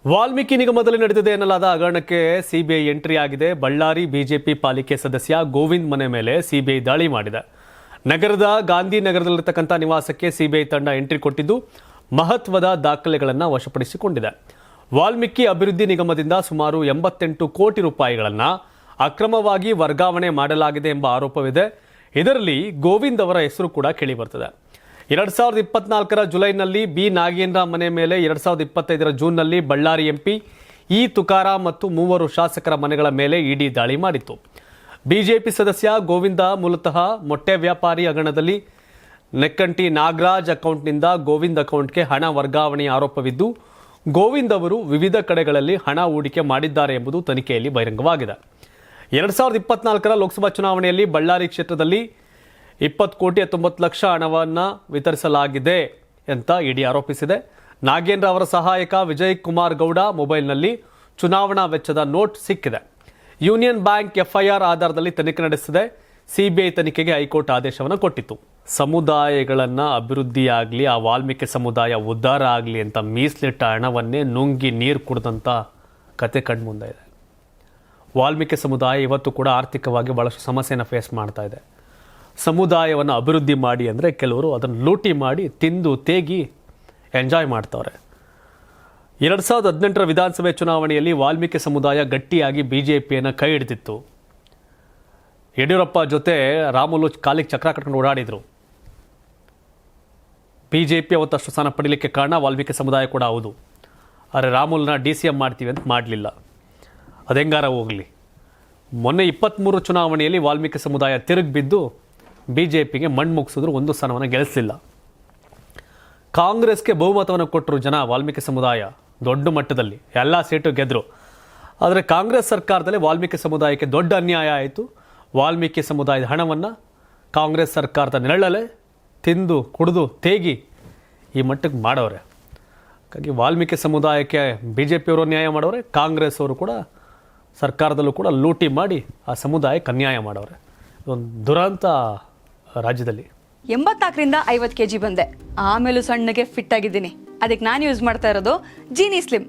ವಾಲ್ಮೀಕಿ ನಿಗಮದಲ್ಲಿ ನಡೆದಿದೆ ಎನ್ನಲಾದ ಹಗರಣಕ್ಕೆ ಸಿಬಿಐ ಎಂಟ್ರಿ ಆಗಿದೆ. ಬಳ್ಳಾರಿ ಬಿಜೆಪಿ ಪಾಲಿಕೆ ಸದಸ್ಯ ಗೋವಿಂದ್ ಮನೆ ಮೇಲೆ ಸಿಬಿಐ ದಾಳಿ ಮಾಡಿದೆ. ನಗರದ ಗಾಂಧಿನಗರದಲ್ಲಿರತಕ್ಕಂಥ ನಿವಾಸಕ್ಕೆ ಸಿಬಿಐ ತಂಡ ಎಂಟ್ರಿ ಕೊಟ್ಟಿದ್ದು ಮಹತ್ವದ ದಾಖಲೆಗಳನ್ನು ವಶಪಡಿಸಿಕೊಂಡಿದೆ. ವಾಲ್ಮೀಕಿ ಅಭಿವೃದ್ಧಿ ನಿಗಮದಿಂದ ಸುಮಾರು 88 ಕೋಟಿ ರೂಪಾಯಿಗಳನ್ನು ಅಕ್ರಮವಾಗಿ ವರ್ಗಾವಣೆ ಮಾಡಲಾಗಿದೆ ಎಂಬ ಆರೋಪವಿದೆ. ಇದರಲ್ಲಿ ಗೋವಿಂದ್ ಅವರ ಹೆಸರು ಕೂಡ ಕೇಳಿಬರ್ತದೆ. 2024ರ ಜುಲೈನಲ್ಲಿ ಬಿ ನಾಗೇಂದ್ರ ಮನೆ ಮೇಲೆ 2025ರ ಜೂನ್ನಲ್ಲಿ ಬಳ್ಳಾರಿ ಎಂಪಿ ಇ ತುಕಾರಾಂ ಮತ್ತು 3 ಶಾಸಕರ ಮನೆಗಳ ಮೇಲೆ ಇಡಿ ದಾಳಿ ಮಾಡಿತ್ತು. ಬಿಜೆಪಿ ಸದಸ್ಯ ಗೋವಿಂದ ಮೂಲತಃ ಮೊಟ್ಟೆ ವ್ಯಾಪಾರಿ ಹಗರಣದಲ್ಲಿ ನೆಕ್ಕಂಟಿ ನಾಗರಾಜ್ ಅಕೌಂಟ್ನಿಂದ ಗೋವಿಂದ್ ಅಕೌಂಟ್ಗೆ ಹಣ ವರ್ಗಾವಣೆಯ ಆರೋಪವಿದ್ದು, ಗೋವಿಂದ್ ಅವರು ವಿವಿಧ ಕಡೆಗಳಲ್ಲಿ ಹಣ ಹೂಡಿಕೆ ಮಾಡಿದ್ದಾರೆ ಎಂಬುದು ತನಿಖೆಯಲ್ಲಿ ಬಹಿರಂಗವಾಗಿದೆ. 2024ರ ಲೋಕಸಭಾ ಚುನಾವಣೆಯಲ್ಲಿ ಬಳ್ಳಾರಿ ಕ್ಷೇತ್ರದಲ್ಲಿ 20 ಕೋಟಿ 19 ಲಕ್ಷ ಹಣವನ್ನು ವಿತರಿಸಲಾಗಿದೆ ಅಂತ ಇಡಿ ಆರೋಪಿಸಿದೆ. ನಾಗೇಂದ್ರ ಅವರ ಸಹಾಯಕ ವಿಜಯ್ ಕುಮಾರ್ ಗೌಡ ಮೊಬೈಲ್ನಲ್ಲಿ ಚುನಾವಣಾ ವೆಚ್ಚದ ನೋಟ್ ಸಿಕ್ಕಿದೆ. ಯೂನಿಯನ್ ಬ್ಯಾಂಕ್ ಎಫ್ಐಆರ್ ಆಧಾರದಲ್ಲಿ ತನಿಖೆ ನಡೆಸಿದೆ. ಸಿಬಿಐ ತನಿಖೆಗೆ ಹೈಕೋರ್ಟ್ ಆದೇಶವನ್ನು ಕೊಟ್ಟಿತ್ತು. ಸಮುದಾಯಗಳನ್ನು ಅಭಿವೃದ್ಧಿಯಾಗಲಿ, ಆ ವಾಲ್ಮೀಕಿ ಸಮುದಾಯ ಉದ್ಧಾರ ಆಗಲಿ ಅಂತ ಮೀಸಲಿಟ್ಟ ಹಣವನ್ನೇ ನುಂಗಿ ನೀರು ಕುಡಿದಂಥ ಕತೆ ಕಣ್ಮುಂದೆ ಇದೆ. ವಾಲ್ಮೀಕಿ ಸಮುದಾಯ ಇವತ್ತು ಕೂಡ ಆರ್ಥಿಕವಾಗಿ ಬಹಳಷ್ಟು ಸಮಸ್ಯೆಯನ್ನು ಫೇಸ್ ಮಾಡ್ತಾ ಇದೆ. ಸಮುದಾಯವನ್ನು ಅಭಿವೃದ್ಧಿ ಮಾಡಿ ಅಂದರೆ ಕೆಲವರು ಅದನ್ನು ಲೂಟಿ ಮಾಡಿ ತಿಂದು ತೇಗಿ ಎಂಜಾಯ್ ಮಾಡ್ತವ್ರೆ. 2018ರ ವಿಧಾನಸಭೆ ಚುನಾವಣೆಯಲ್ಲಿ ವಾಲ್ಮೀಕಿ ಸಮುದಾಯ ಗಟ್ಟಿಯಾಗಿ ಬಿಜೆಪಿಯನ್ನು ಕೈ ಹಿಡಿದಿತ್ತು. ಯಡಿಯೂರಪ್ಪ ಜೊತೆ ರಾಮುಲು ಕಾಲಿಗೆ ಚಕ್ರ ಕಟ್ಕೊಂಡು ಓಡಾಡಿದರು. ಬಿಜೆಪಿ ಅವತ್ತಷ್ಟು ಸ್ಥಾನ ಪಡೀಲಿಕ್ಕೆ ಕಾರಣ ವಾಲ್ಮೀಕಿ ಸಮುದಾಯ ಕೂಡ ಹೌದು. ಆದರೆ ರಾಮುಲನ್ನ DCM ಮಾಡ್ತೀವಿ ಅಂತ ಮಾಡಲಿಲ್ಲ. ಅದೆಂಗಾರ ಹೋಗಲಿ. ಮೊನ್ನೆ 23 ಚುನಾವಣೆಯಲ್ಲಿ ವಾಲ್ಮೀಕಿ ಸಮುದಾಯ ತಿರುಗಿ ಬಿದ್ದು ಬಿಜೆಪಿಗೆ ಮಣ್ಣು ಮುಗಿಸಿದ್ರು, ಒಂದು ಸ್ಥಾನವನ್ನು ಗೆಲ್ಲಿಸಲಿಲ್ಲ. ಕಾಂಗ್ರೆಸ್ಗೆ ಬಹುಮತವನ್ನು ಕೊಟ್ಟರು ಜನ. ವಾಲ್ಮೀಕಿ ಸಮುದಾಯ ದೊಡ್ಡ ಮಟ್ಟದಲ್ಲಿ ಎಲ್ಲ ಸೀಟು ಗೆದ್ದರು. ಆದರೆ ಕಾಂಗ್ರೆಸ್ ಸರ್ಕಾರದಲ್ಲಿ ವಾಲ್ಮೀಕಿ ಸಮುದಾಯಕ್ಕೆ ದೊಡ್ಡ ಅನ್ಯಾಯ ಆಯಿತು. ವಾಲ್ಮೀಕಿ ಸಮುದಾಯದ ಹಣವನ್ನು ಕಾಂಗ್ರೆಸ್ ಸರ್ಕಾರದ ನೆರಳಲ್ಲೇ ತಿಂದು ಕುಡಿದು ತೇಗಿ ಈ ಮಟ್ಟಕ್ಕೆ ಮಾಡವ್ರೆ. ಹಾಗಾಗಿ ವಾಲ್ಮೀಕಿ ಸಮುದಾಯಕ್ಕೆ ಬಿಜೆಪಿಯವರು ಅನ್ಯಾಯ ಮಾಡವ್ರೆ, ಕಾಂಗ್ರೆಸ್ ಅವರು ಕೂಡ ಸರ್ಕಾರದಲ್ಲೂ ಕೂಡ ಲೂಟಿ ಮಾಡಿ ಆ ಸಮುದಾಯಕ್ಕೆ ಅನ್ಯಾಯ ಮಾಡವ್ರೆ. ಒಂದು ದುರಂತ ರಾಜ್ಯದಲ್ಲಿ. 84ರಿಂದ 50 kg ಬಂದೆ. ಆಮೇಲೂ ಸಣ್ಣಗೆ ಫಿಟ್ ಆಗಿದ್ದೀನಿ. ಅದಕ್ಕೆ ನಾನು ಯೂಸ್ ಮಾಡ್ತಾ ಇರೋದು ಜೀನಿ ಸ್ಲಿಮ್.